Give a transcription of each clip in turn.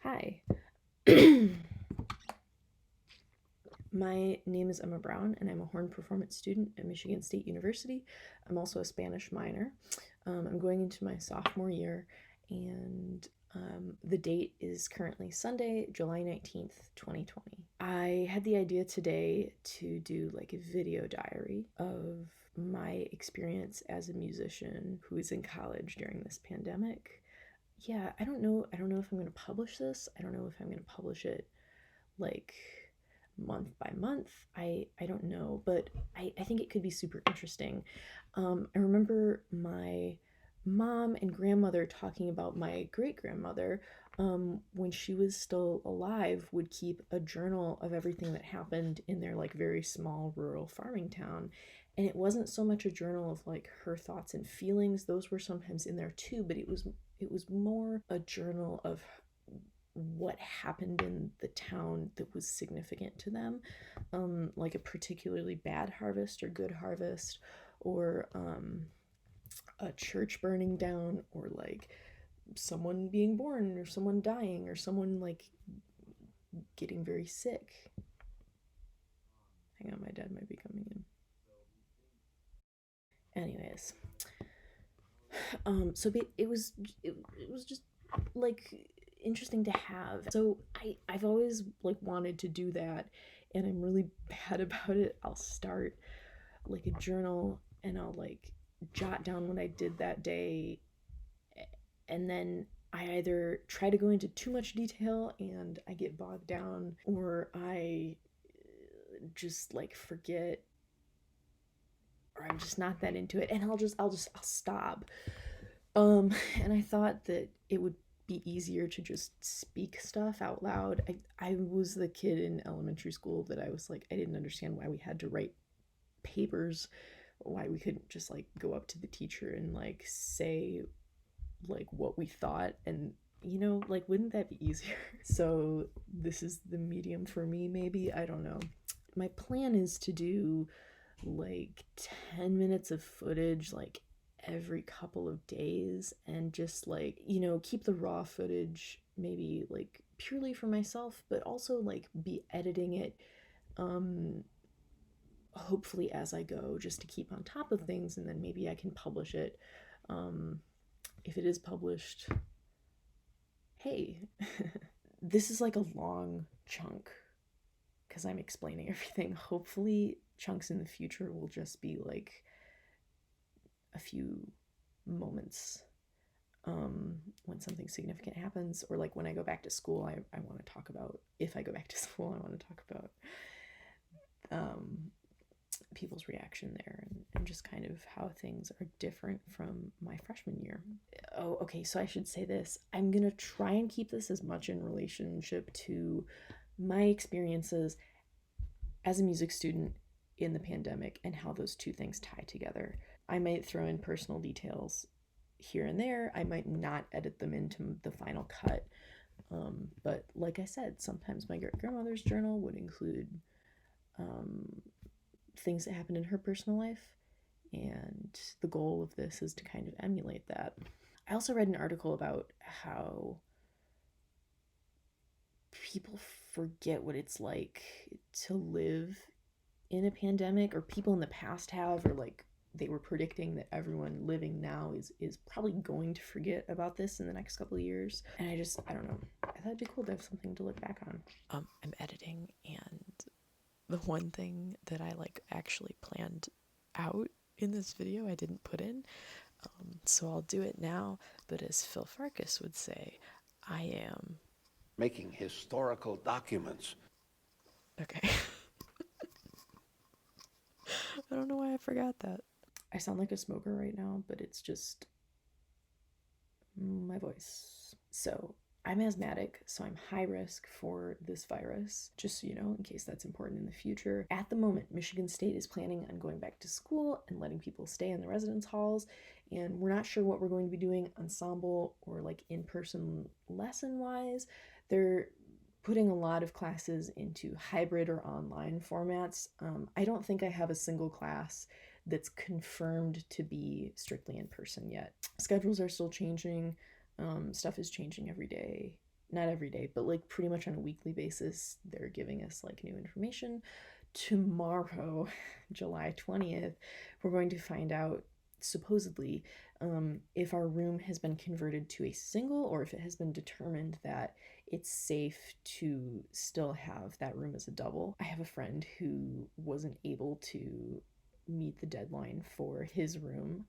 Hi. My name is Emma Brown, and I'm a horn performance student at Michigan State University. I'm also a Spanish minor. I'm going into my sophomore year, and the date is currently Sunday, July 19th, 2020. I had the idea today to do like a video diary of my experience as a musician who is in college during this pandemic. Yeah, I don't know if I'm going to publish this. I don't know if I'm going to publish it like month by month. I don't know, but I think it could be super interesting. I remember my mom and grandmother talking about my great grandmother, when she was still alive, would keep a journal of everything that happened in their like very small rural farming town. And it wasn't so much a journal of like her thoughts and feelings; those were sometimes in there too, but it was more a journal of what happened in the town that was significant to them, like a particularly bad harvest or good harvest, or a church burning down, or like someone being born, or someone dying, or someone like getting very sick. Hang on, my dad might be coming in. Anyways, so it was just like interesting to have. So I've always like wanted to do that, and I'm really bad about it. I'll start like a journal, and I'll like jot down what I did that day, and then I either try to go into too much detail and I get bogged down, or I just like forget, or I'm just not that into it, and I'll stop. And I thought that it would be easier to just speak stuff out loud. I was the kid in elementary school that I was like, I didn't understand why we had to write papers, why we couldn't just like go up to the teacher and like say like what we thought, and like, wouldn't that be easier? So this is the medium for me, maybe. I don't know. My plan is to do like 10 minutes of footage like every couple of days, and just like, keep the raw footage maybe like purely for myself, but also like be editing it, um hopefully as I go, just to keep on top of things, and then maybe I can publish it. If it is published, hey. This is like a long chunk because I'm explaining everything. Hopefully chunks in the future will just be like a few moments, when something significant happens, or like when I go back to school. I want to talk about, if I go back to school, I want to talk about um, people's reaction there, and just kind of how things are different from my freshman year. Oh, okay, so I should say this. I'm gonna try and keep this as much in relationship to my experiences as a music student in the pandemic, and how those two things tie together. I might throw in personal details here and there. I might not edit them into the final cut. But like I said, sometimes my great grandmother's journal would include um, things that happened in her personal life, and the goal of this is to kind of emulate that. I also read an article about how people forget what it's like to live in a pandemic, or people in the past have, or like they were predicting that everyone living now is probably going to forget about this in the next couple of years. And I don't know. I thought it'd be cool to have something to look back on. I'm editing, and the one thing that I like actually planned out in this video I didn't put in. So I'll do it now, but as Phil Farkas would say, I am making historical documents. okay. I don't know why I forgot that. I sound like a smoker right now, but it's just my voice. So I'm asthmatic, so I'm high risk for this virus, just so you know, in case that's important in the future. At the moment, Michigan State is planning on going back to school and letting people stay in the residence halls, and we're not sure what we're going to be doing ensemble or like in person lesson wise. They're putting a lot of classes into hybrid or online formats. I don't think I have a single class that's confirmed to be strictly in person yet. Schedules are still changing. Stuff is changing every day. Not every day, but like pretty much on a weekly basis, they're giving us like new information. Tomorrow, July 20th, we're going to find out supposedly if our room has been converted to a single or if it has been determined that it's safe to still have that room as a double. I have a friend who wasn't able to meet the deadline for his room,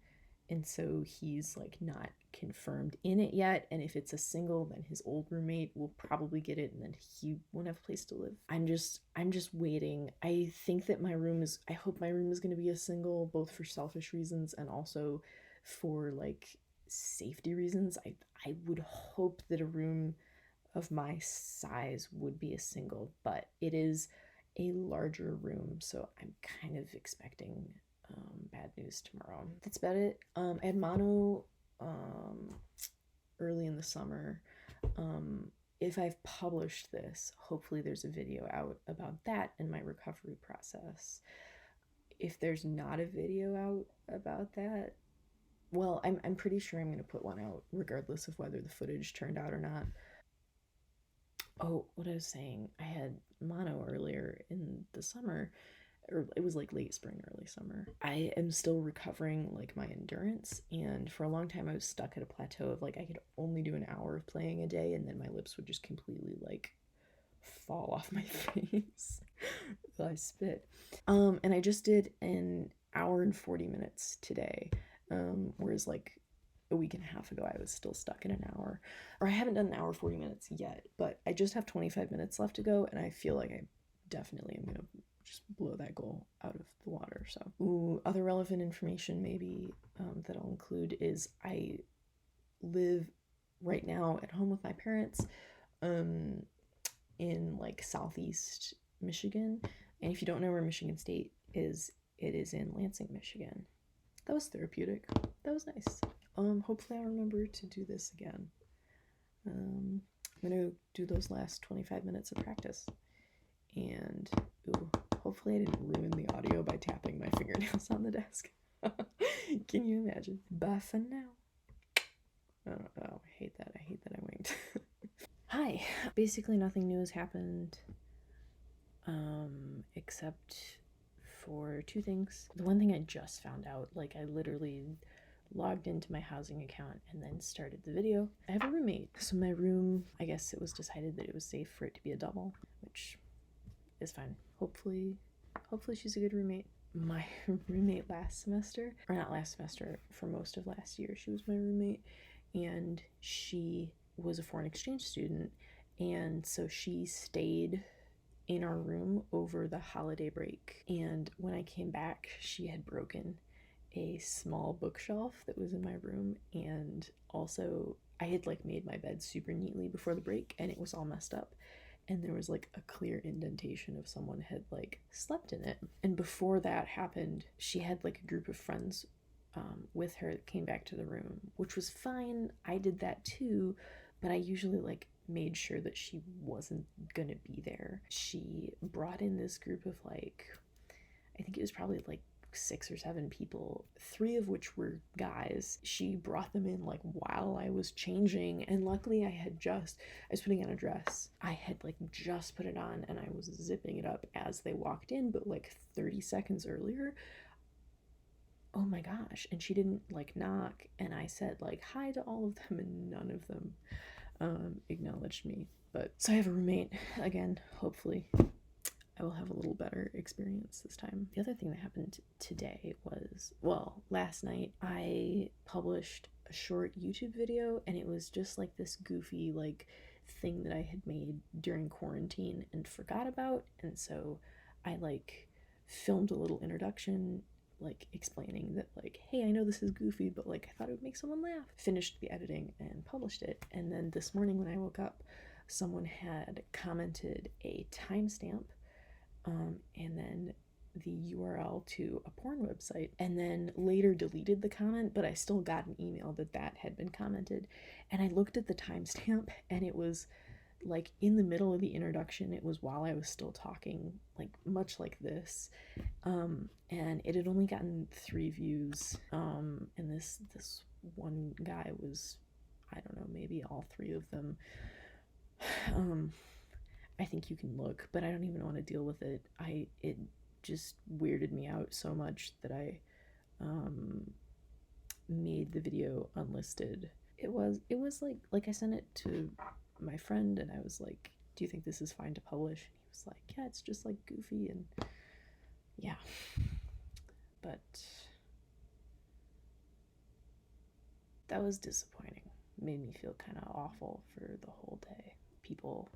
and so he's like not confirmed in it yet, and if it's a single then his old roommate will probably get it and then he won't have a place to live. I'm just waiting. I hope my room is going to be a single, both for selfish reasons and also for like safety reasons. I would hope that a room of my size would be a single, but it is a larger room, so I'm kind of expecting bad news tomorrow. That's about it. I had mono early in the summer. If I've published this, hopefully there's a video out about that and my recovery process. If there's not a video out about that, well, I'm pretty sure I'm going to put one out regardless of whether the footage turned out or not. Oh, what I was saying, I had mono earlier in the summer, or it was like late spring, early summer. I am still recovering like my endurance, and for a long time I was stuck at a plateau of like I could only do an hour of playing a day, and then my lips would just completely like fall off my face. I spit. And I just did an hour and 40 minutes today, whereas like a week and a half ago I was still stuck in an hour. Or I haven't done an hour 40 minutes yet, but I just have 25 minutes left to go, and I feel like I definitely am gonna just blow that goal out of the water. So, other relevant information maybe that I'll include is I live right now at home with my parents in like southeast Michigan. And if you don't know where Michigan State is, it is in Lansing, Michigan. That was therapeutic. That was nice. Hopefully I'll remember to do this again. I'm gonna do those last 25 minutes of practice. And hopefully I didn't ruin the audio by tapping my fingernails on the desk. Can you imagine? Bye for now. Oh, I hate that. I winked. Hi. Basically nothing new has happened. Except for two things. The one thing I just found out, like I literally logged into my housing account and then started the video. I have a roommate. So my room, I guess it was decided that it was safe for it to be a double, which is fine. Hopefully she's a good roommate. My roommate last semester, or not last semester, for most of last year, she was my roommate, and she was a foreign exchange student, and so she stayed in our room over the holiday break. And when I came back, she had broken a small bookshelf that was in my room, and also I had like made my bed super neatly before the break and it was all messed up, and there was like a clear indentation of someone had like slept in it. And before that happened, she had like a group of friends with her that came back to the room, which was fine. I did that too, but I usually like made sure that she wasn't gonna be there. She brought in this group of like, I think it was probably like 6 or 7 people, 3 of which were guys. She brought them in like while I was changing, and luckily I was putting on a dress. I had like just put it on and I was zipping it up as they walked in, but like 30 seconds earlier, oh my gosh, and she didn't like knock, and I said like hi to all of them and none of them acknowledged me. But so I have a roommate again. Hopefully I will have a little better experience this time. The other thing that happened today was, well, last night I published a short YouTube video, and it was just like this goofy like thing that I had made during quarantine and forgot about, and so I like filmed a little introduction like explaining that like, hey, I know this is goofy, but like I thought it would make someone laugh. Finished the editing and published it, and then this morning when I woke up, someone had commented a timestamp and then the URL to a porn website, and then later deleted the comment, but I still got an email that had been commented. And I looked at the timestamp, and it was like in the middle of the introduction. It was while I was still talking, like much like this, and it had only gotten 3 views, and this one guy was I don't know, maybe all 3 of them. I think you can look, but I don't even want to deal with it. It just weirded me out so much that I made the video unlisted. It was like I sent it to my friend and I was like, "Do you think this is fine to publish?" And he was like, "Yeah, it's just like goofy." And yeah. But that was disappointing. Made me feel kind of awful for the whole day. People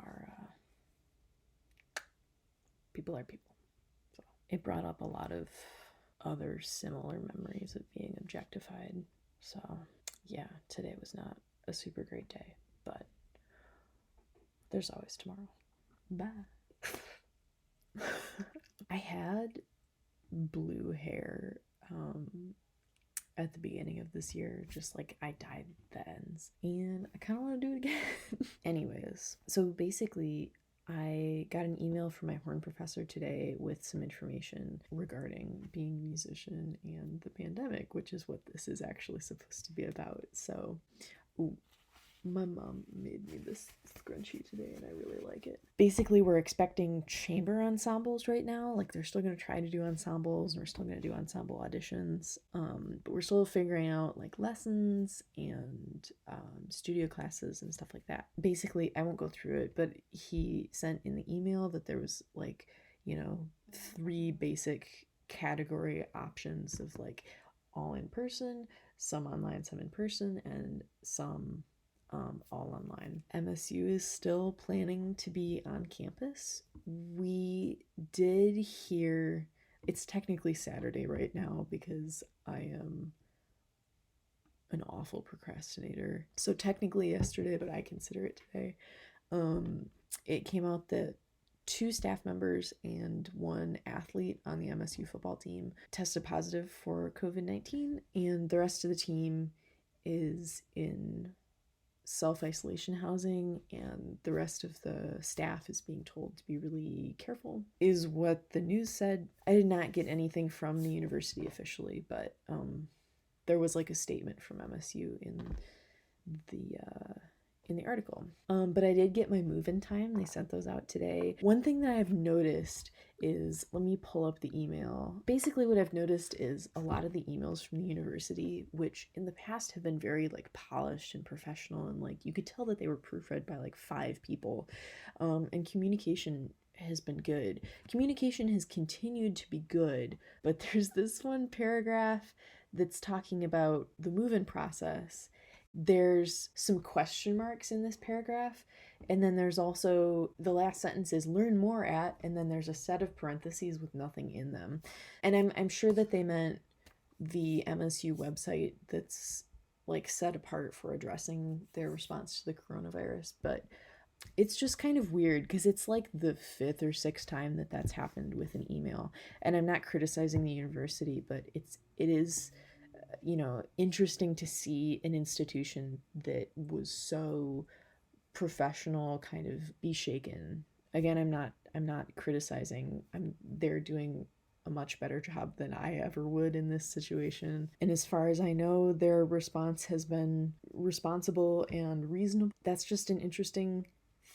are people are people. So it brought up a lot of other similar memories of being objectified. So yeah, today was not a super great day, but there's always tomorrow. Bye. I had blue hair at the beginning of this year, just like I dyed the ends, and I kind of want to do it again. Anyways, so basically, I got an email from my horn professor today with some information regarding being a musician and the pandemic, which is what this is actually supposed to be about. So, ooh, my mom made me this scrunchie today and I really like it. Basically, we're expecting chamber ensembles right now. Like, they're still going to try to do ensembles and we're still going to do ensemble auditions. But we're still figuring out like lessons and studio classes and stuff like that. Basically, I won't go through it, but he sent in the email that there was like, 3 basic category options of like all in person, some online, some in person, and some all online. MSU is still planning to be on campus. We did hear it's technically Saturday right now because I am an awful procrastinator. So technically yesterday, but I consider it today. It came out that 2 staff members and 1 athlete on the MSU football team tested positive for COVID-19, and the rest of the team is in self-isolation housing, and the rest of the staff is being told to be really careful, is what the news said. I did not get anything from the university officially, but there was like a statement from MSU the in the article. But I did get my move-in time. They sent those out today. One thing that I've noticed is, let me pull up the email. Basically what I've noticed is a lot of the emails from the university, which in the past have been very like polished and professional, and like you could tell that they were proofread by like 5 people, and communication has been good. Communication has continued to be good, but there's this one paragraph that's talking about the move-in process. There's some question marks in this paragraph, and then there's also the last sentence is learn more at, and then there's a set of parentheses with nothing in them. And I'm sure that they meant the MSU website that's like set apart for addressing their response to the coronavirus, but it's just kind of weird because it's like the 5th or 6th time that that's happened with an email. And I'm not criticizing the university, but it is interesting to see an institution that was so professional kind of be shaken. Again, I'm not criticizing. They're doing a much better job than I ever would in this situation. And as far as I know, their response has been responsible and reasonable. That's just an interesting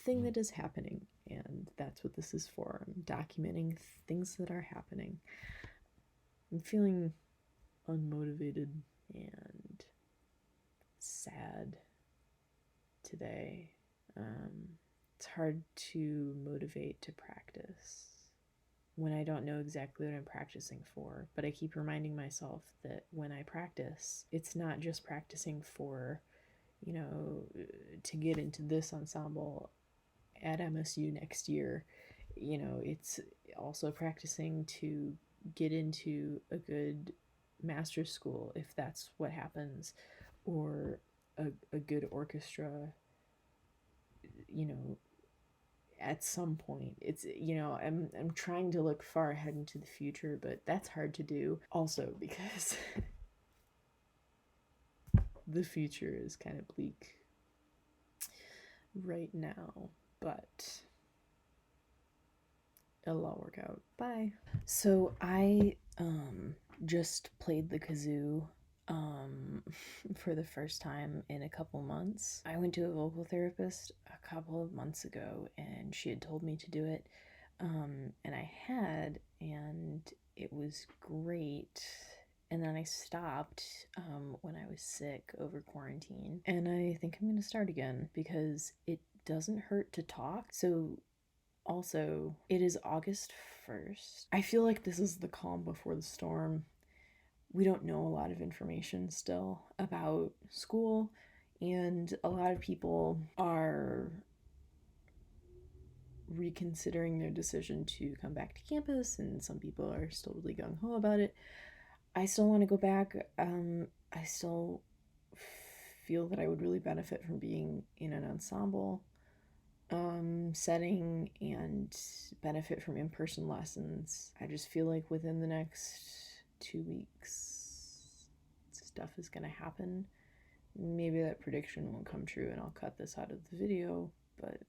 thing that is happening, and that's what this is for. I'm documenting things that are happening. I'm feeling unmotivated and sad today. It's hard to motivate to practice when I don't know exactly what I'm practicing for, but I keep reminding myself that when I practice, it's not just practicing for, to get into this ensemble at MSU next year. It's also practicing to get into a good master's school if that's what happens, or a good orchestra, at some point. It's, I'm trying to look far ahead into the future, but that's hard to do also because the future is kind of bleak right now, but it'll all work out. Bye. So I just played the kazoo for the first time in a couple months. I went to a vocal therapist a couple of months ago and she had told me to do it. And I had, and it was great. And then I stopped when I was sick over quarantine. And I think I'm going to start again because it doesn't hurt to talk. So, also, it is August 1st. I feel like this is the calm before the storm. We don't know a lot of information still about school, and a lot of people are reconsidering their decision to come back to campus, and some people are still really gung ho about it. I still want to go back. I still feel that I would really benefit from being in an ensemble setting and benefit from in-person lessons. I just feel like within the next 2 weeks, stuff is going to happen. Maybe that prediction won't come true and I'll cut this out of the video, but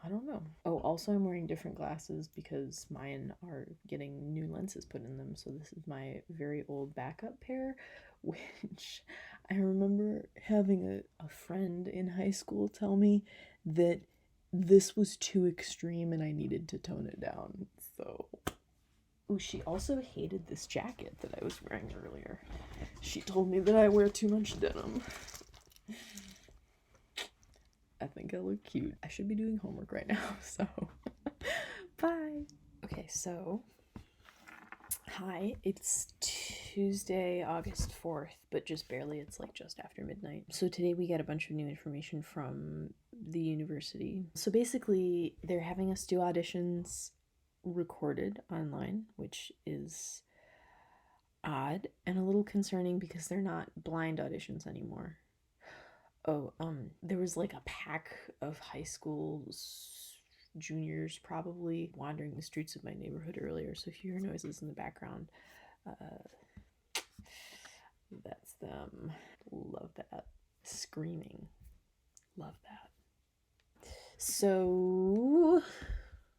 I don't know. Oh, also I'm wearing different glasses because mine are getting new lenses put in them. So this is my very old backup pair, which I remember having a friend in high school tell me that this was too extreme and I needed to tone it down. So, ooh, she also hated this jacket that I was wearing earlier. She told me that I wear too much denim. I think I look cute. I should be doing homework right now, so bye. Okay, so hi, it's Tuesday, August 4th, but just barely. It's like just after midnight. So today we got a bunch of new information from the university. So basically, they're having us do auditions recorded online, which is odd and a little concerning because they're not blind auditions anymore. Oh, there was like a pack of high school juniors probably wandering the streets of my neighborhood earlier. So if you hear noises in the background, that's them. Love that. Screaming. Love that. So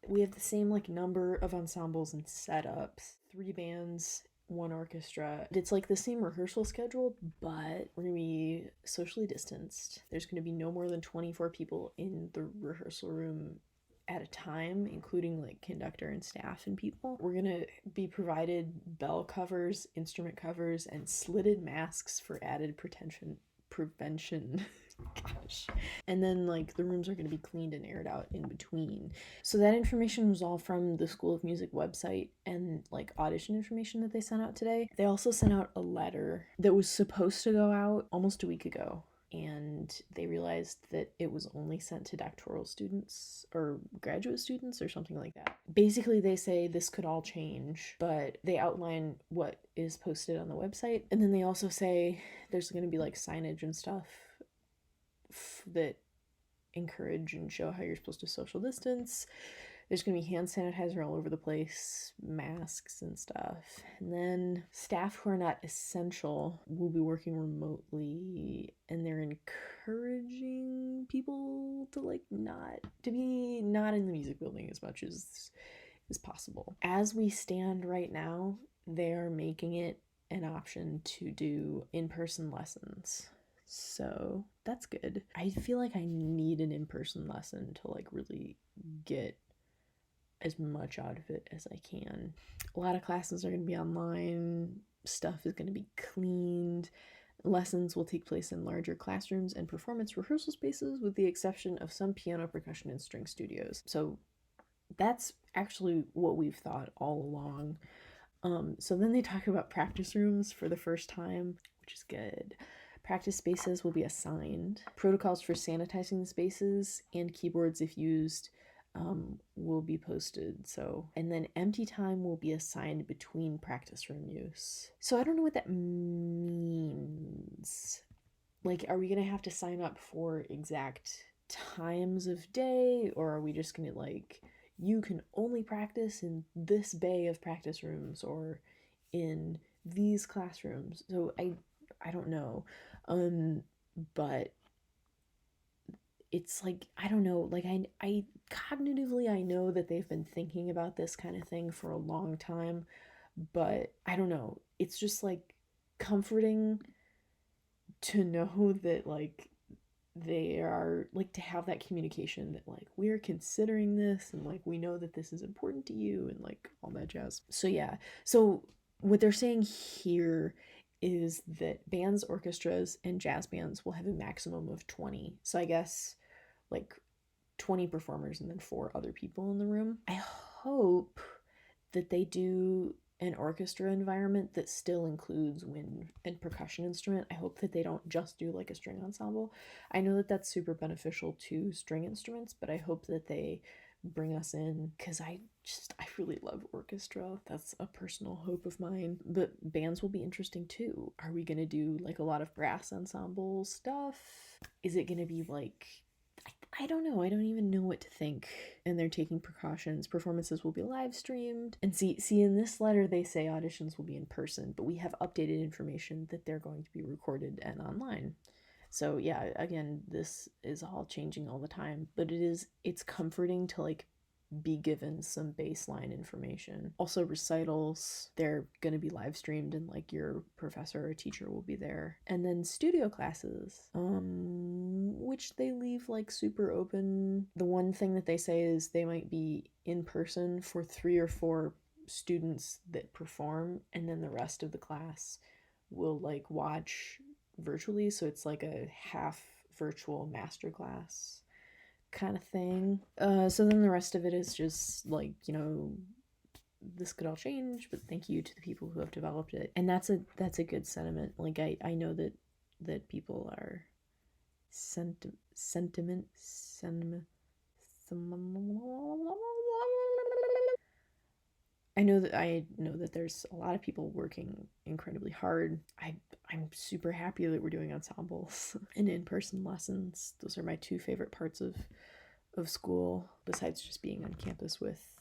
we have the same like number of ensembles and setups. 3 bands, 1 orchestra. It's like the same rehearsal schedule, but we're gonna be socially distanced. There's gonna be no more than 24 people in the rehearsal room at a time, including like conductor and staff and people. We're gonna be provided bell covers, instrument covers, and slitted masks for added prevention. Gosh. And then like the rooms are going to be cleaned and aired out in between. So that information was all from the School of Music website and like audition information that they sent out today. They also sent out a letter that was supposed to go out almost a week ago, and they realized that it was only sent to doctoral students or graduate students or something like that. Basically, they say this could all change, but they outline what is posted on the website, and then they also say there's going to be like signage and stuff that encourage and show how you're supposed to social distance. There's going to be hand sanitizer all over the place, masks and stuff. And then staff who are not essential will be working remotely, and they're encouraging people to like not in the music building as much as possible. As we stand right now, they are making it an option to do in-person lessons. So that's good. I feel like I need an in-person lesson to like really get as much out of it as I can. A lot of classes are going to be online. Stuff is going to be cleaned. Lessons will take place in larger classrooms and performance rehearsal spaces, with the exception of some piano, percussion, and string studios. So that's actually what we've thought all along. So then they talk about practice rooms for the first time, which is good. Practice spaces will be assigned. Protocols for sanitizing the spaces and keyboards, if used, will be posted. So, and then empty time will be assigned between practice room use. So I don't know what that means. Like, are we gonna have to sign up for exact times of day, or are we just gonna like, you can only practice in this bay of practice rooms or in these classrooms? So I don't know. But it's like, I don't know, like I cognitively I know that they've been thinking about this kind of thing for a long time, but I don't know. It's just like comforting to know that like they are like to have that communication that like we're considering this and like we know that this is important to you and like all that jazz. So yeah. So what they're saying here is that bands, orchestras, and jazz bands will have a maximum of 20. So I guess like 20 performers and then 4 other people in the room. I hope that they do an orchestra environment that still includes wind and percussion instrument. I hope that they don't just do like a string ensemble. I know that that's super beneficial to string instruments, but I hope that they bring us in because I really love orchestra. That's a personal hope of mine. But bands will be interesting too. Are we gonna do like a lot of brass ensemble stuff? Is it gonna be like I don't know. I don't even know what to think. And they're taking precautions. Performances will be live streamed. And see, in this letter they say auditions will be in person, but we have updated information that they're going to be recorded and online. So yeah, again, this is all changing all the time, but it's comforting to like be given some baseline information. Also, recitals, they're going to be live streamed and like your professor or teacher will be there. And then studio classes, which they leave like super open. The one thing that they say is they might be in person for 3 or 4 students that perform, and then the rest of the class will like watch virtually. So it's like a half virtual masterclass kind of thing. So then the rest of it is just like, you know, this could all change, but thank you to the people who have developed it. And that's a good sentiment. Like I know that people are sentiment I know that there's a lot of people working incredibly hard. I'm super happy that we're doing ensembles and in-person lessons. Those are my 2 favorite parts of school, besides just being on campus with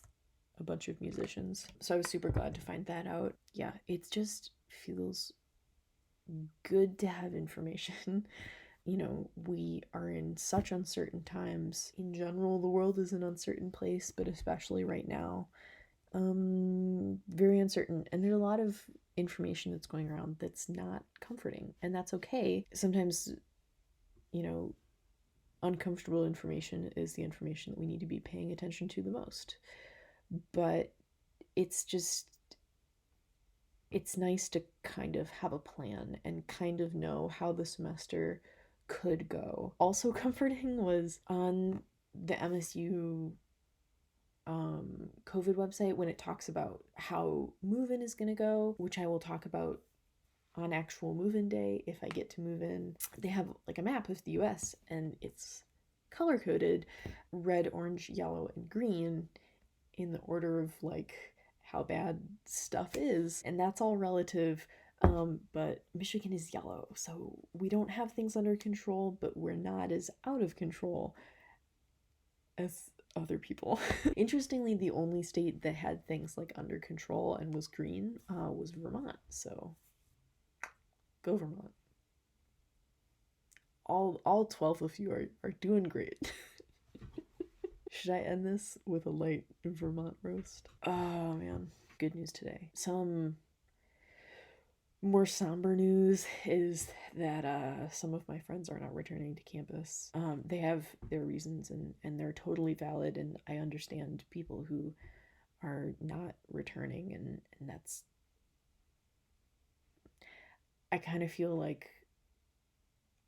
a bunch of musicians. So I was super glad to find that out. Yeah, it just feels good to have information. You know, we are in such uncertain times. In general, the world is an uncertain place, but especially right now, very uncertain. And there's a lot of information that's going around that's not comforting, and that's okay. Sometimes, you know, uncomfortable information is the information that we need to be paying attention to the most. But it's nice to kind of have a plan and kind of know how the semester could go. Also comforting was on the MSU COVID website when it talks about how move-in is going to go, which I will talk about on actual move-in day if I get to move in. They have like a map of the US and it's color coded red, orange, yellow, and green in the order of like how bad stuff is, and that's all relative. But Michigan is yellow, so we don't have things under control, but we're not as out of control as other people. Interestingly, the only state that had things like under control and was green was Vermont. So go Vermont. All 12 of you are doing great. Should I end this with a light Vermont roast? Oh man, good news today. Some more somber news is that some of my friends are not returning to campus. They have their reasons and they're totally valid, and I understand people who are not returning, and that's. I kind of feel like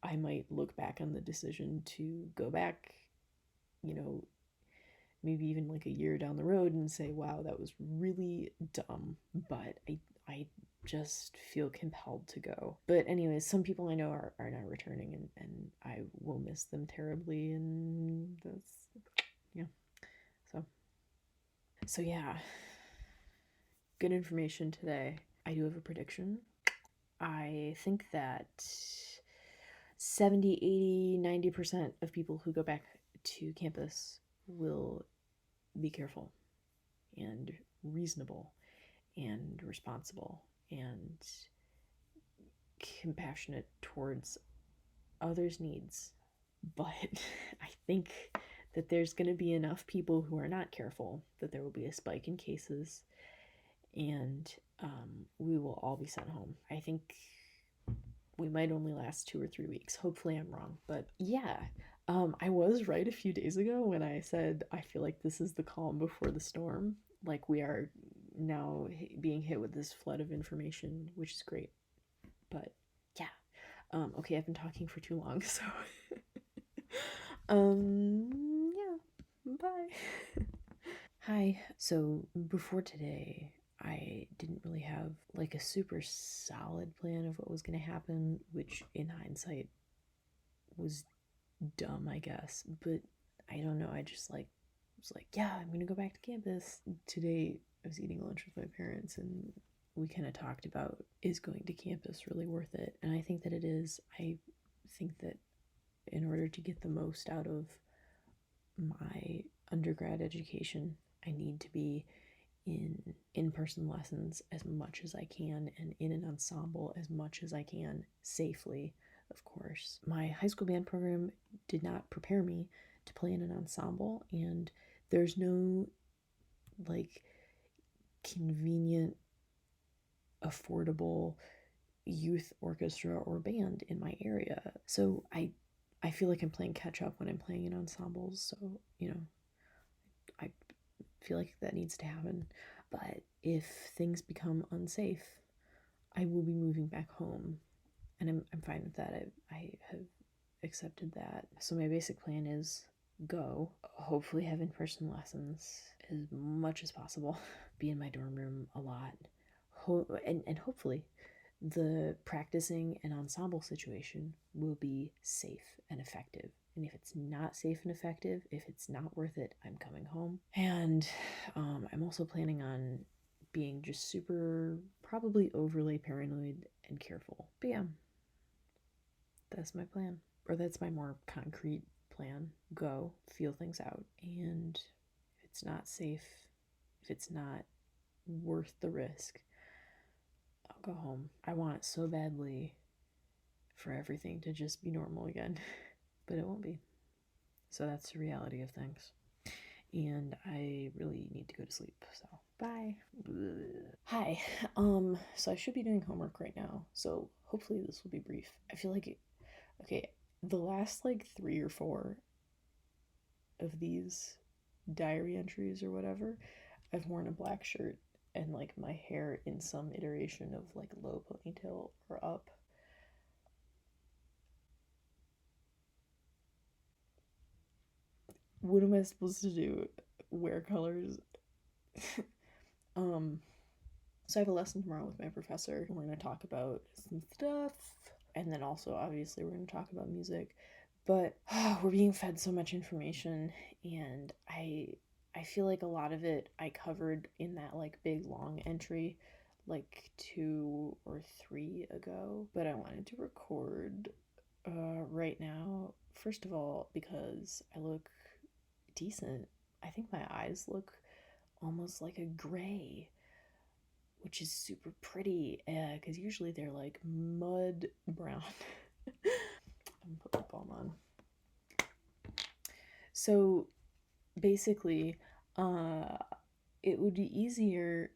I might look back on the decision to go back, you know, maybe even like a year down the road and say, wow, that was really dumb, but I just feel compelled to go. But anyways, some people I know are not returning, and I will miss them terribly, and that's, yeah. So yeah, good information today. I do have a prediction. I think that 70, 80, 90% of people who go back to campus will be careful and reasonable and responsible and compassionate towards others' needs. But I think that there's going to be enough people who are not careful that there will be a spike in cases, and we will all be sent home. I think we might only last 2 or 3 weeks. Hopefully, I'm wrong. But yeah, I was right a few days ago when I said I feel like this is the calm before the storm. Like, we are now being hit with this flood of information, which is great. But yeah, okay, I've been talking for too long, so yeah, bye. Hi. So before today, I didn't really have like a super solid plan of what was going to happen, which in hindsight was dumb, I guess. But I don't know. I just like was like, yeah, I'm going to go back to campus. Today, I was eating lunch with my parents and we kind of talked about, is going to campus really worth it? And I think that it is. I think that in order to get the most out of my undergrad education, I need to be in-person lessons as much as I can and in an ensemble as much as I can safely, of course. My high school band program did not prepare me to play in an ensemble, and there's no like convenient, affordable youth orchestra or band in my area. So I feel like I'm playing catch up when I'm playing in ensembles. So, I feel like that needs to happen. But if things become unsafe, I will be moving back home. And I'm fine with that. I have accepted that. So my basic plan is go, hopefully have in person lessons as much as possible, be in my dorm room a lot, and hopefully the practicing and ensemble situation will be safe and effective. And if it's not safe and effective, if it's not worth it, I'm coming home. And I'm also planning on being just super, probably overly paranoid and careful. But yeah, that's my plan. Or that's my more concrete plan. Go, feel things out. And if it's not safe, if it's not worth the risk, I'll go home. I want so badly for everything to just be normal again, but it won't be. So that's the reality of things. And I really need to go to sleep. So, bye. Hi. So I should be doing homework right now. So hopefully this will be brief. I feel like okay, the last like 3 or 4 of these diary entries or whatever, I've worn a black shirt and like my hair in some iteration of like low ponytail or up. What am I supposed to do? Wear colors? um, so I have a lesson tomorrow with my professor. We're going to talk about some stuff, and then also obviously we're going to talk about music. But we're being fed so much information, and I feel like a lot of it I covered in that like big long entry like 2 or 3 ago. But I wanted to record right now. First of all, because I look decent. I think my eyes look almost like a gray, which is super pretty because usually they're like mud brown. I'm gonna put lip balm on. So basically, uh, it would be easier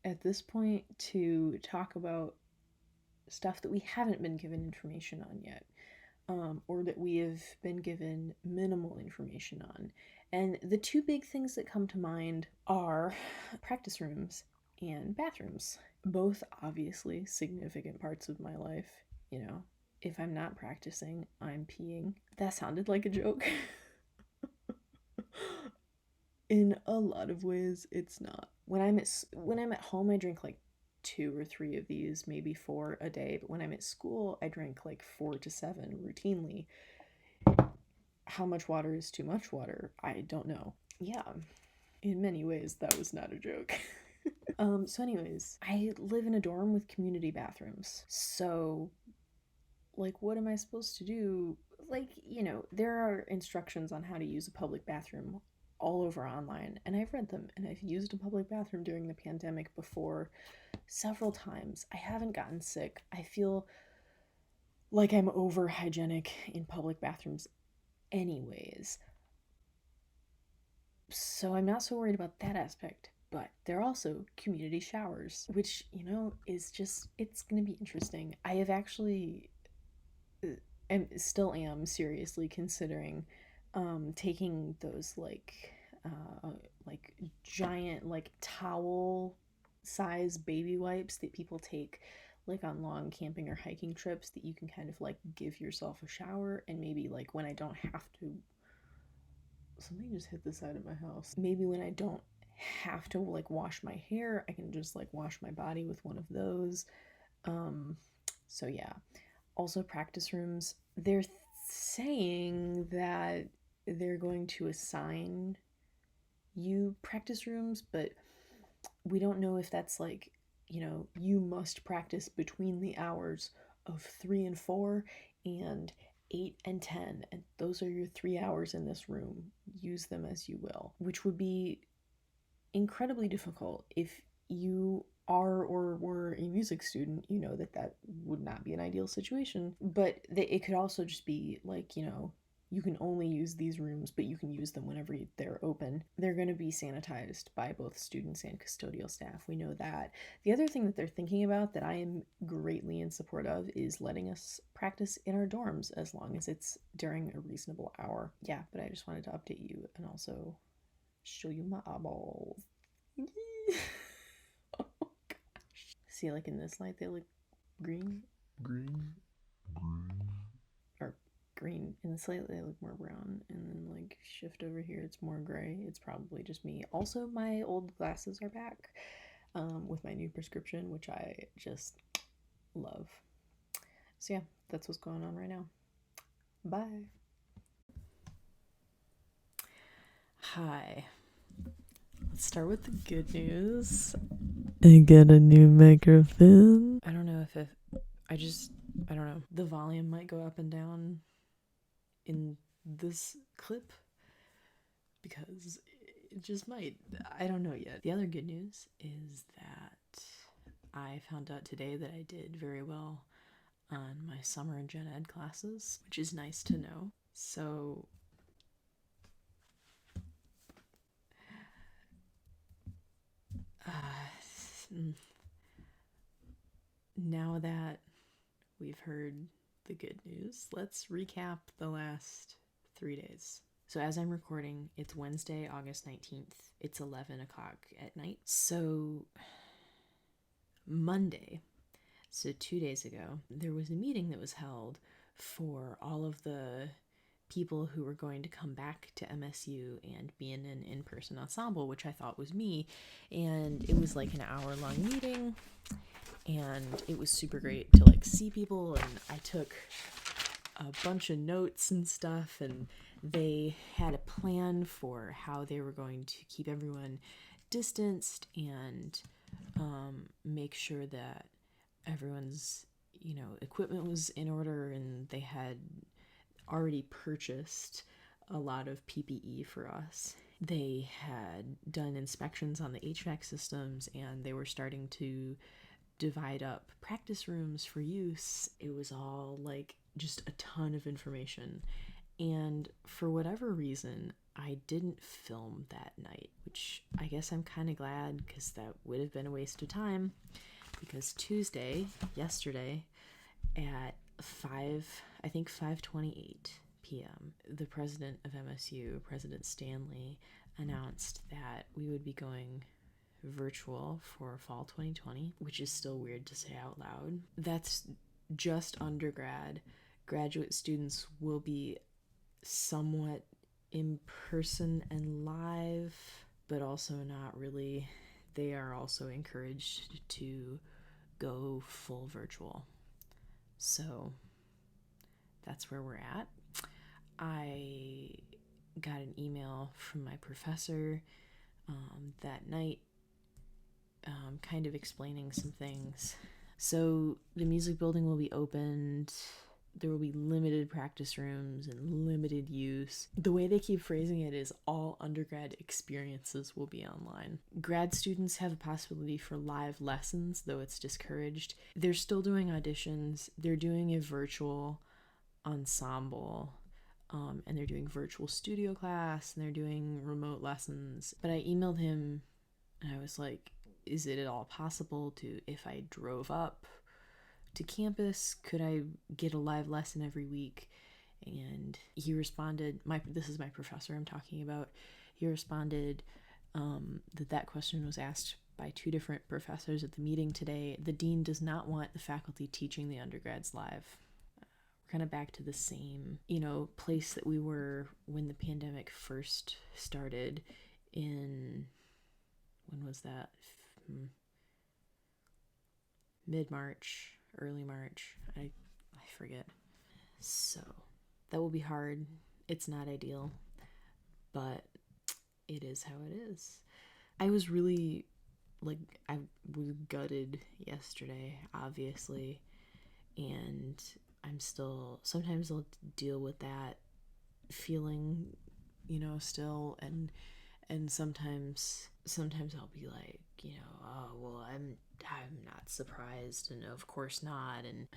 at this point to talk about stuff that we haven't been given information on yet, or that we have been given minimal information on. And the two big things that come to mind are practice rooms and bathrooms. Both obviously significant parts of my life. You know, if I'm not practicing, I'm peeing. That sounded like a joke. In a lot of ways, it's not. When I'm at home, I drink like 2 or 3 of these, maybe 4 a day. But when I'm at school, I drink like 4 to 7 routinely. How much water is too much water? I don't know. Yeah, in many ways, that was not a joke. So anyways, I live in a dorm with community bathrooms. So, like, what am I supposed to do? Like, there are instructions on how to use a public bathroom all over online, and I've read them, and I've used a public bathroom during the pandemic before several times. I haven't gotten sick. I feel like I'm over hygienic in public bathrooms anyways. So I'm not so worried about that aspect. But there are also community showers, which, is just, it's going to be interesting. I have actually still am seriously considering taking those like giant like towel size baby wipes that people take like on long camping or hiking trips that you can kind of like give yourself a shower, and maybe like when I don't have to, something just hit the side of my house, maybe when I don't have to like wash my hair, I can just like wash my body with one of those. um so yeah. Also, practice rooms, they're saying that they're going to assign you practice rooms, but we don't know if that's like, you must practice between the hours of 3 and 4 and 8 and 10, and those are your 3 hours in this room. Use them as you will, which would be incredibly difficult if you are or were a music student. You know that that would not be an ideal situation, but it could also just be like, you can only use these rooms, but you can use them whenever they're open. They're going to be sanitized by both students and custodial staff. We know that. The other thing that they're thinking about that I am greatly in support of is letting us practice in our dorms as long as it's during a reasonable hour. Yeah, but I just wanted to update you and also show you my eyeballs. Oh gosh. See, like in this light, they look green. Green. Or green. In this light, they look more brown. And then, like, shift over here, it's more gray. It's probably just me. Also, my old glasses are back with my new prescription, which I just love. So, yeah, that's what's going on right now. Bye. Hi. Let's start with the good news. I got a new microphone. I don't know if I don't know. The volume might go up and down in this clip because it just might. I don't know yet. The other good news is that I found out today that I did very well on my summer and gen ed classes, which is nice to know. So now that we've heard the good news, let's recap the last 3 days. So as I'm recording, it's Wednesday, August 19th. It's 11 o'clock at night. So Monday, so 2 days ago, there was a meeting that was held for all of the people who were going to come back to MSU and be in an in-person ensemble, which I thought was me. And it was like an hour-long meeting, and it was super great to like see people, and I took a bunch of notes and stuff, and they had a plan for how they were going to keep everyone distanced and make sure that everyone's equipment was in order, and they had already purchased a lot of PPE for us. They had done inspections on the HVAC systems, and they were starting to divide up practice rooms for use. It was all like just a ton of information. And for whatever reason, I didn't film that night, which I guess I'm kind of glad, because that would have been a waste of time. Because Tuesday, yesterday, at 5:28 p.m., the president of MSU, President Stanley, announced that we would be going virtual for fall 2020, which is still weird to say out loud. That's just undergrad. Graduate students will be somewhat in person and live, but also not really. They are also encouraged to go full virtual. So that's where we're at. I got an email from my professor that night, kind of explaining some things. So the music building will be opened. There will be limited practice rooms and limited use. The way they keep phrasing it is all undergrad experiences will be online. Grad students have a possibility for live lessons, though it's discouraged. They're still doing auditions. They're doing a virtual ensemble, and they're doing virtual studio class, and they're doing remote lessons. But I emailed him, and I was like, is it at all possible to, if I drove up to campus? Could I get a live lesson every week? And he responded, this is my professor I'm talking about. He responded that question was asked by 2 different professors at the meeting today. The dean does not want the faculty teaching the undergrads live. We're kind of back to the same, place that we were when the pandemic first started in, when was that? Mid-March, early March. I forget. So that will be hard. It's not ideal, but it is how it is. I was really, I was gutted yesterday, obviously, and sometimes I'll deal with that feeling, still, and sometimes I'll be like, oh, well, I'm not surprised, and of course not, and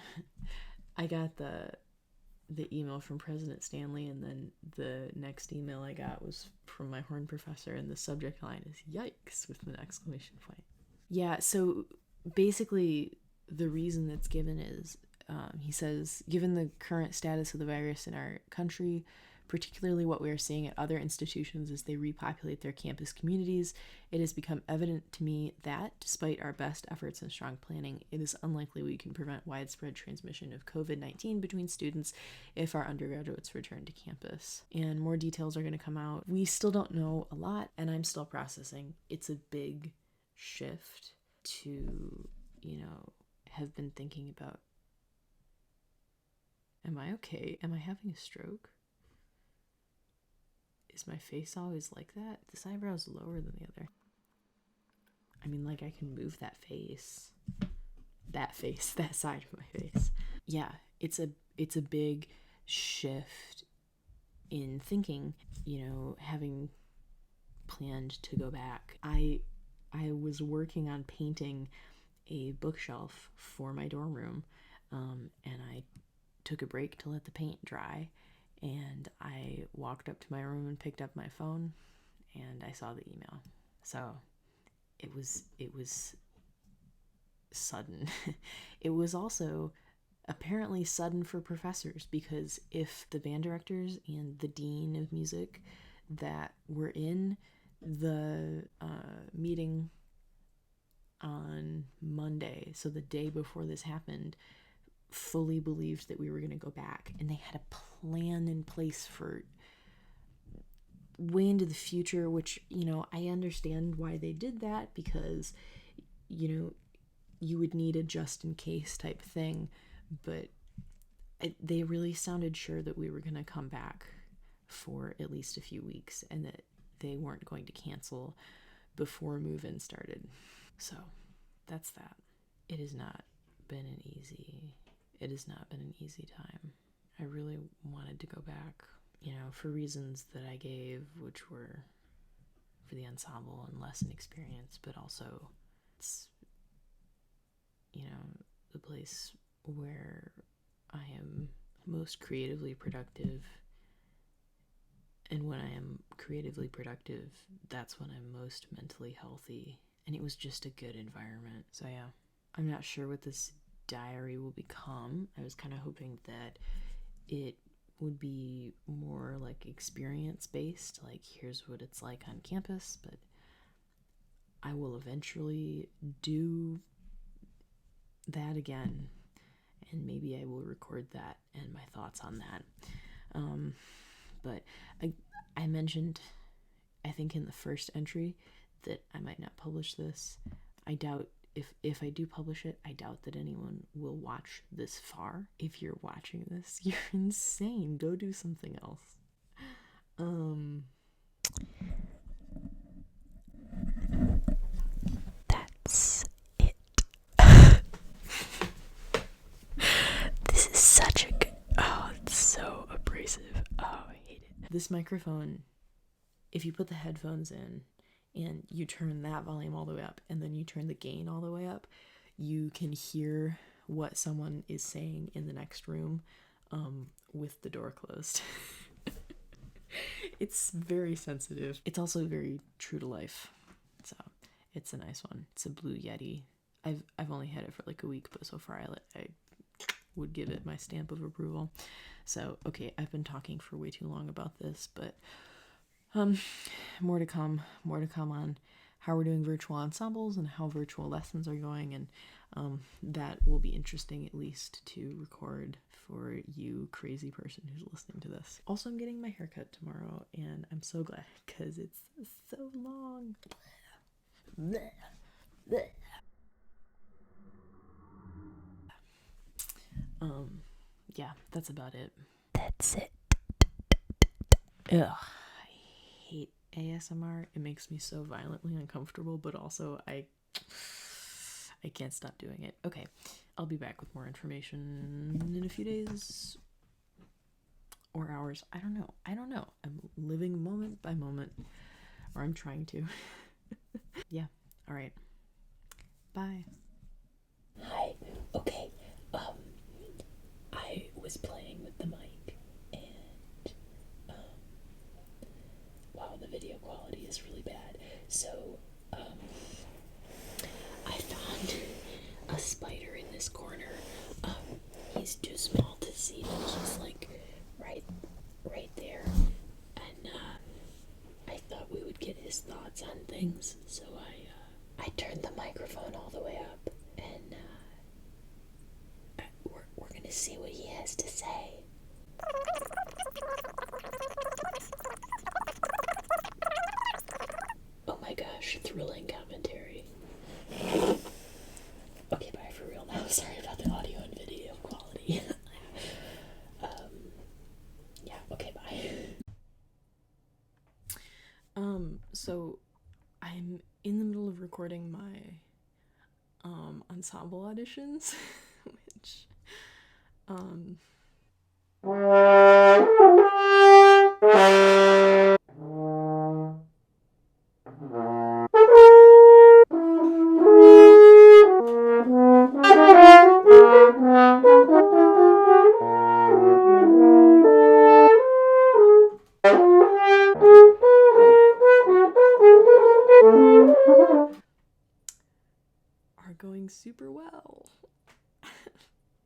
I got the email from President Stanley, and then the next email I got was from my horn professor, and the subject line is "Yikes" with an exclamation point. Yeah, so basically the reason that's given is, he says, given the current status of the virus in our country, particularly what we are seeing at other institutions as they repopulate their campus communities, it has become evident to me that, despite our best efforts and strong planning, it is unlikely we can prevent widespread transmission of COVID-19 between students if our undergraduates return to campus. And more details are going to come out. We still don't know a lot, and I'm still processing. It's a big shift to, have been thinking about, am I okay? Am I having a stroke? Is my face always like that? This eyebrow's lower than the other. I mean, I can move that face. That side of my face. Yeah, it's a big shift in thinking, having planned to go back. I was working on painting a bookshelf for my dorm room, and I took a break to let the paint dry, and I walked up to my room and picked up my phone, and I saw the email. So it was sudden. It was also apparently sudden for professors, because if the band directors and the dean of music that were in the meeting on Monday, so the day before this happened, fully believed that we were going to go back, and they had a plan in place for way into the future, which, I understand why they did that, because, you would need a just in case type thing, but they really sounded sure that we were going to come back for at least a few weeks, and that they weren't going to cancel before move-in started. So that's that. It has not been an easy time. I really wanted to go back, for reasons that I gave, which were for the ensemble and lesson experience, but also it's, the place where I am most creatively productive. And when I am creatively productive, that's when I'm most mentally healthy. And it was just a good environment. So yeah, I'm not sure what this diary will become. I was kind of hoping that it would be more experience based, here's what it's like on campus, but I will eventually do that again, and maybe I will record that and my thoughts on that. But I mentioned, I think in the first entry, that I might not publish this. I doubt, if I do publish it, I doubt that anyone will watch this far. If you're watching this, you're insane. Go do something else. That's it. This is such a good, it's so abrasive. Oh, I hate it. This microphone, if you put the headphones in and you turn that volume all the way up, and then you turn the gain all the way up, you can hear what someone is saying in the next room, with the door closed. It's very sensitive. It's also very true to life. So it's a nice one. It's a Blue Yeti. I've only had it for a week, but so far I would give it my stamp of approval. So, okay, I've been talking for way too long about this, but more to come on how we're doing virtual ensembles and how virtual lessons are going, and that will be interesting, at least to record for you crazy person who's listening to this. Also, I'm getting my haircut tomorrow, and I'm so glad because it's so long. Blech. Blech. Yeah, that's about it. That's it. Ugh, I hate ASMR. It makes me so violently uncomfortable, but also I can't stop doing it. Okay, I'll be back with more information in a few days or hours. I don't know. I'm living moment by moment, or I'm trying to. Yeah. All right. Bye. Hi. Okay. I was playing with the mic, and wow, the video quality is really bad. So, I found a spider in this corner. He's too small to see, but he's like right there. And I thought we would get his thoughts on things, so I turned the microphone all the way up, and we're gonna see what he has to say. Oh my gosh, thrilling commentary. Okay, bye for real now. Sorry about the audio and video quality. Yeah, okay, bye. So I'm in the middle of recording my ensemble auditions, which are going super well.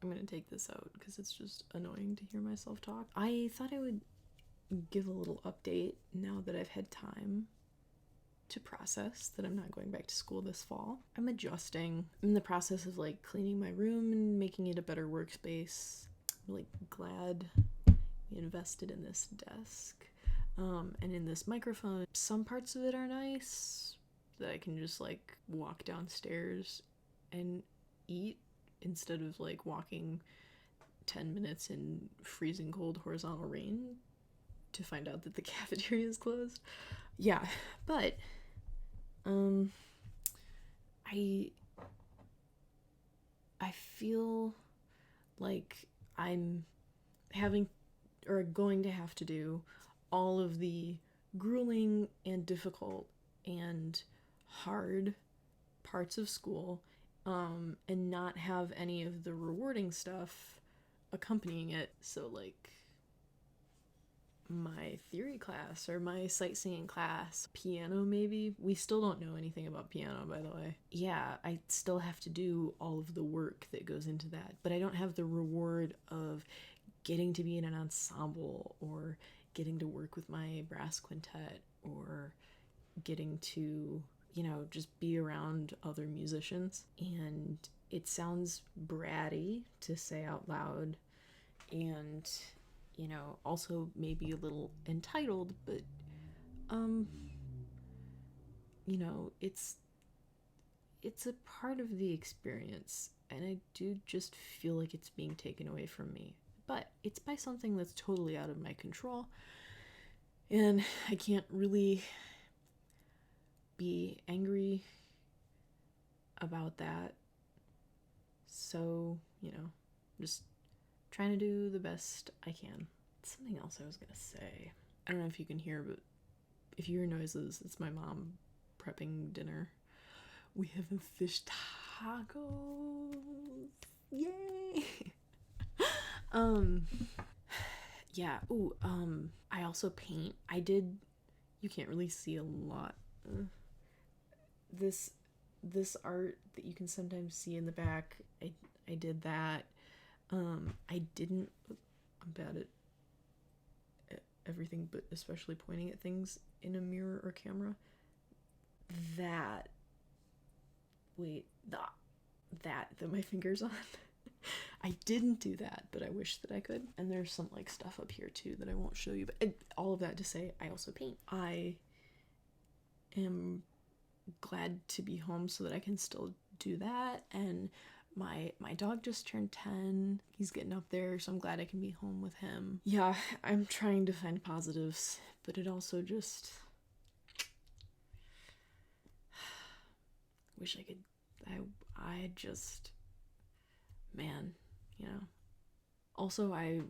I'm gonna take this out because it's just annoying to hear myself talk. I thought I would give a little update now that I've had time to process that I'm not going back to school this fall. I'm adjusting. I'm in the process of like cleaning my room and making it a better workspace. I'm really glad we invested in this desk and in this microphone. Some parts of it are nice that I can just like walk downstairs and eat instead of like walking 10 minutes in freezing cold horizontal rain to find out that the cafeteria is closed. Yeah, but I feel like I'm having or going to have to do all of the grueling and difficult and hard parts of school and not have any of the rewarding stuff accompanying it. So like my theory class or my sightseeing class, piano maybe. We still don't know anything about piano, by the way. Yeah, I still have to do all of the work that goes into that, but I don't have the reward of getting to be in an ensemble or getting to work with my brass quintet or getting to, just be around other musicians. And it sounds bratty to say out loud and also maybe a little entitled, but it's a part of the experience, and I do just feel like it's being taken away from me. But it's by something that's totally out of my control, and I can't really be angry about that. So, just trying to do the best I can. Something else I was gonna say. I don't know if you can hear, but if you hear noises, it's my mom prepping dinner. We have a fish tacos. Yay! Yeah. Ooh, I also paint. You can't really see a lot. This art that you can sometimes see in the back, I did that. I didn't, I'm bad at everything, but especially pointing at things in a mirror or camera. That, wait, that my finger's on. I didn't do that, but I wish that I could. And there's some like stuff up here too that I won't show you, but all of that to say, I also paint. I am glad to be home so that I can still do that. And my dog just turned 10. He's getting up there, so I'm glad I can be home with him. Yeah, I'm trying to find positives, but it also just wish I could. I just, man, you know. Also, I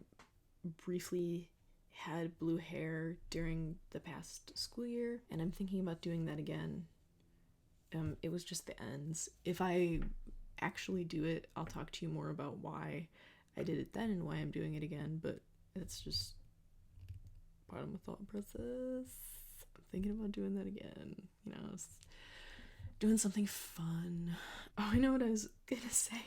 briefly had blue hair during the past school year, and I'm thinking about doing that again. It was just the ends. If I actually do it, I'll talk to you more about why I did it then and why I'm doing it again, but it's just part of my thought process. I'm thinking about doing that again, you know, doing something fun. Oh, I know what I was gonna say.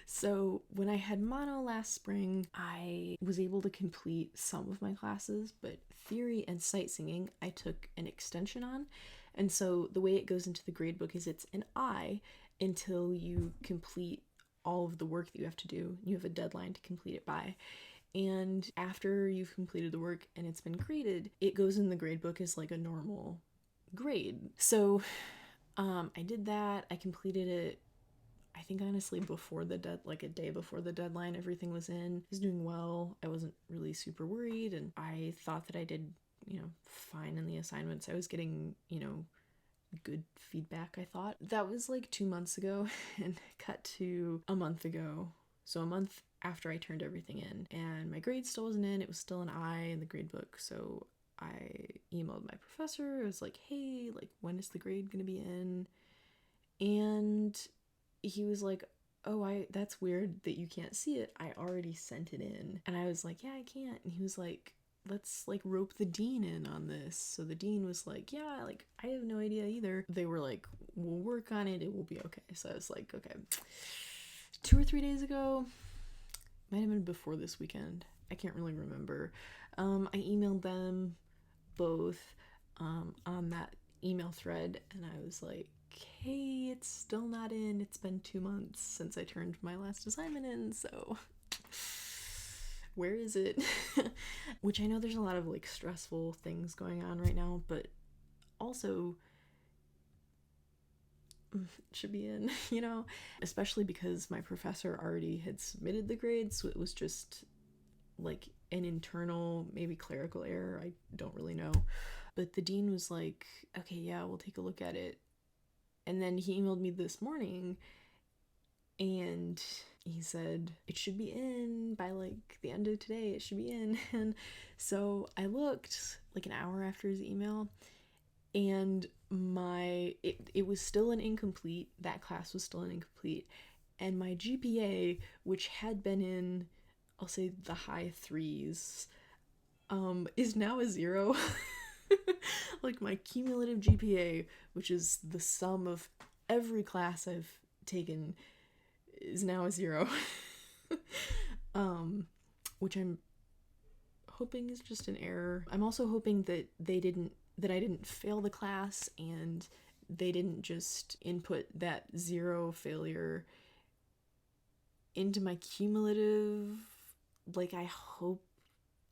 So when I had mono last spring, I was able to complete some of my classes, but theory and sight singing I took an extension on. And so the way it goes into the gradebook is it's an I until you complete all of the work that you have to do. You have a deadline to complete it by. And after you've completed the work and it's been graded, it goes in the gradebook as like a normal grade. So I did that. I completed it, I think honestly before a day before the deadline. Everything was in. I was doing well. I wasn't really super worried, and I thought that I did, fine in the assignments. I was getting, good feedback, I thought. That was like 2 months ago, and cut to a month ago. So a month after I turned everything in, and my grade still wasn't in. It was still an I in the grade book. So I emailed my professor. I was like, hey, like, when is the grade gonna be in? And he was like, oh, that's weird that you can't see it. I already sent it in. And I was like, yeah, I can't. And he was like, let's like rope the dean in on this. So the dean was like, yeah, like, I have no idea either. They were like, we'll work on it. It will be okay. So I was like, okay. 2 or 3 days ago, might have been before this weekend. I can't really remember. I emailed them both on that email thread, and I was like, hey, it's still not in. It's been 2 months since I turned my last assignment in, so where is it? Which I know there's a lot of like stressful things going on right now, but also it should be in, especially because my professor already had submitted the grades, so it was just like an internal, maybe clerical error. I don't really know. But the dean was like, okay, yeah, we'll take a look at it. And then he emailed me this morning and he said, it should be in by like the end of today. It should be in. And so I looked like an hour after his email, and it was still an incomplete. That class was still an incomplete. And my GPA, which had been in, I'll say, the high 3s, is now a 0. Like, my cumulative GPA, which is the sum of every class I've taken, is now a 0. Which I'm hoping is just an error. I'm also hoping that I didn't fail the class, and they didn't just input that 0 failure into my cumulative. Like, I hope,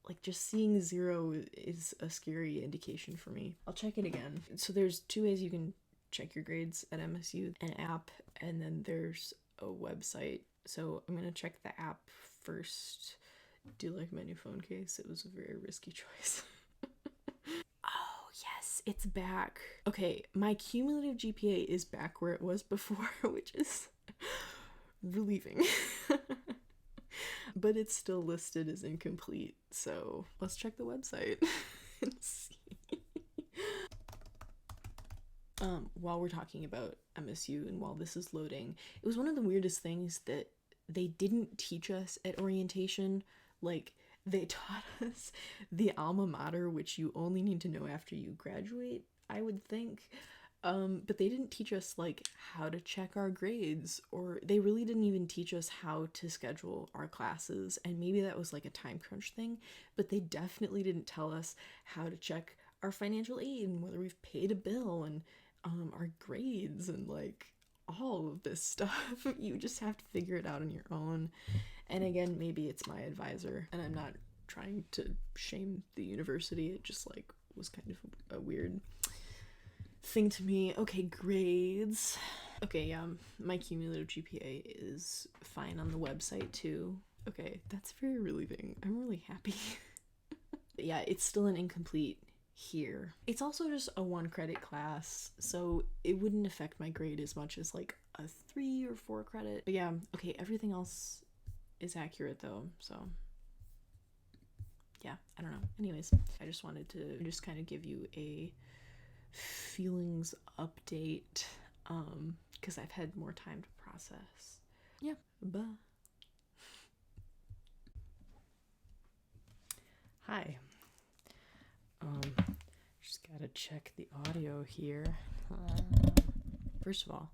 like, just seeing 0 is a scary indication for me. I'll check it again. So there's 2 ways you can check your grades at MSU: an app, and then there's a website. So I'm gonna check the app first. Do like my new phone case. It was a very risky choice. Oh, yes, it's back. Okay, my cumulative GPA is back where it was before, which is relieving. But it's still listed as incomplete, so let's check the website and see. While we're talking about MSU and while this is loading, it was one of the weirdest things that they didn't teach us at orientation. Like, they taught us the alma mater, which you only need to know after you graduate, I would think. But they didn't teach us like how to check our grades, or they really didn't even teach us how to schedule our classes. And maybe that was like a time crunch thing, but they definitely didn't tell us how to check our financial aid and whether we've paid a bill and our grades and like all of this stuff. You just have to figure it out on your own. And again, maybe it's my advisor, and I'm not trying to shame the university. It just like was kind of a weird thing to me. Okay, grades. Okay, yeah, my cumulative GPA is fine on the website too. Okay, that's very relieving. I'm really happy. But yeah, it's still an incomplete here. It's also just a 1 credit class, so it wouldn't affect my grade as much as like a 3 or 4 credit. But yeah, okay, everything else is accurate though, so yeah, I don't know. Anyways, I just wanted to just kind of give you a feelings update, because I've had more time to process. Yeah, bye. Hi. Just gotta check the audio here. First of all,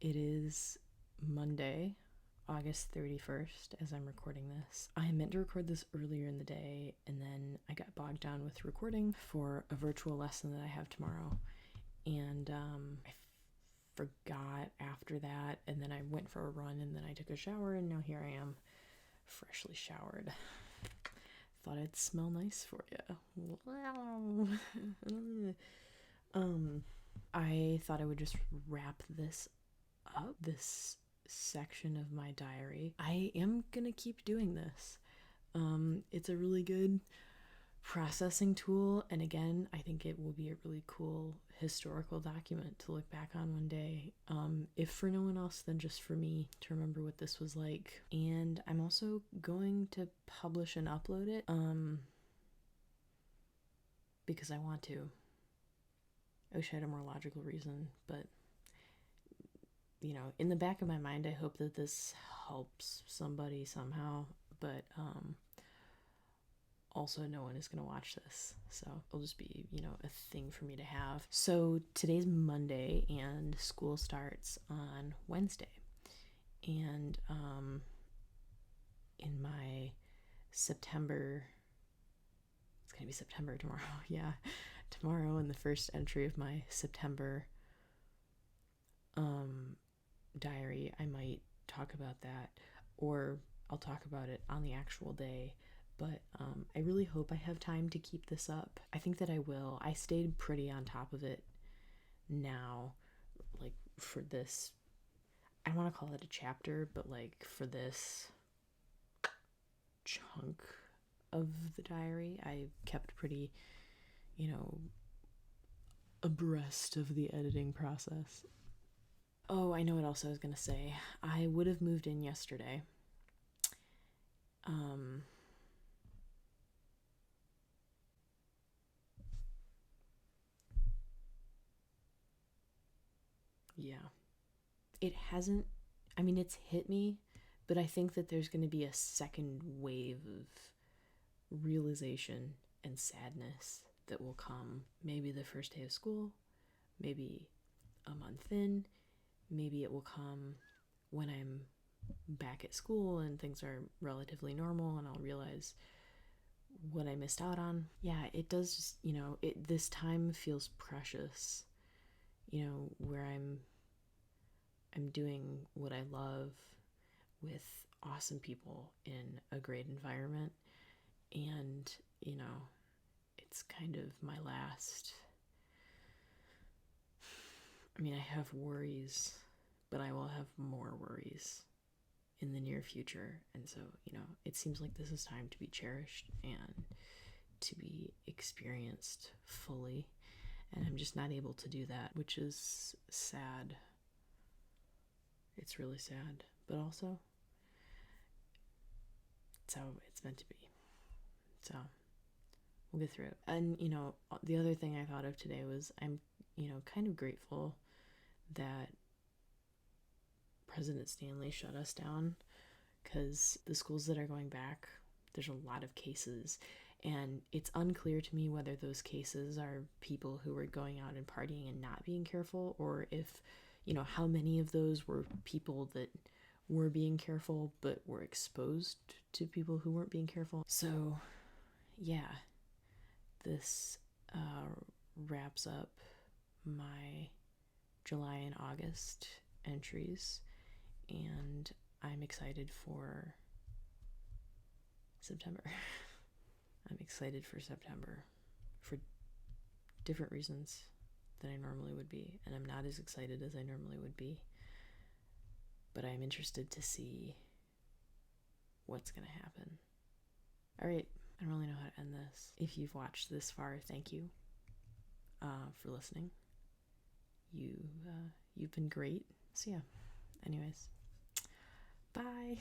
it is Monday, August 31st, as I'm recording this. I meant to record this earlier in the day, and then I got bogged down with recording for a virtual lesson that I have tomorrow. And I forgot after that, and then I went for a run, and then I took a shower, and now here I am, freshly showered. Thought I'd smell nice for you. I thought I would just wrap this up, this section of my diary. I am gonna keep doing this. It's a really good processing tool, and again, I think it will be a really cool historical document to look back on one day, if for no one else then just for me, to remember what this was like. And I'm also going to publish and upload it, because I want to. I wish I had a more logical reason, but you know, in the back of my mind, I hope that this helps somebody somehow, but also no one is going to watch this, so it'll just be, you know, a thing for me to have. So today's Monday and school starts on Wednesday, and in my September, it's gonna be September tomorrow. Yeah, tomorrow, in the first entry of my September diary, I might talk about that, or I'll talk about it on the actual day. But I really hope I have time to keep this up. I think that I will. I stayed pretty on top of it now, like for this, I don't want to call it a chapter, but like for this chunk of the diary, I kept pretty, you know, abreast of the editing process. Oh, I know what else I was gonna say. I would have moved in yesterday. Yeah. It hasn't, I mean, it's hit me, but I think that there's gonna be a second wave of realization and sadness that will come maybe the first day of school, maybe a month in, maybe it will come when I'm back at school and things are relatively normal and I'll realize what I missed out on. Yeah, it does just, you know, this time feels precious, you know, where I'm doing what I love with awesome people in a great environment, and, you know, it's kind of my last, I mean, I have worries, but I will have more worries in the near future. And so, you know, it seems like this is time to be cherished and to be experienced fully. And I'm just not able to do that, which is sad. It's really sad, but also it's how it's meant to be. So we'll get through it. And, you know, the other thing I thought of today was I'm, you know, kind of grateful that President Stanley shut us down, because the schools that are going back, there's a lot of cases, And it's unclear to me whether those cases are people who were going out and partying and not being careful, or if, how many of those were people that were being careful but were exposed to people who weren't being careful. So, yeah, this wraps up my July and August entries, and I'm excited for September. I'm excited for September for different reasons than I normally would be, and I'm not as excited as I normally would be, but I'm interested to see what's going to happen. All right, I don't really know how to end this. If you've watched this far, thank you for listening. You've been great. So yeah, anyways, bye.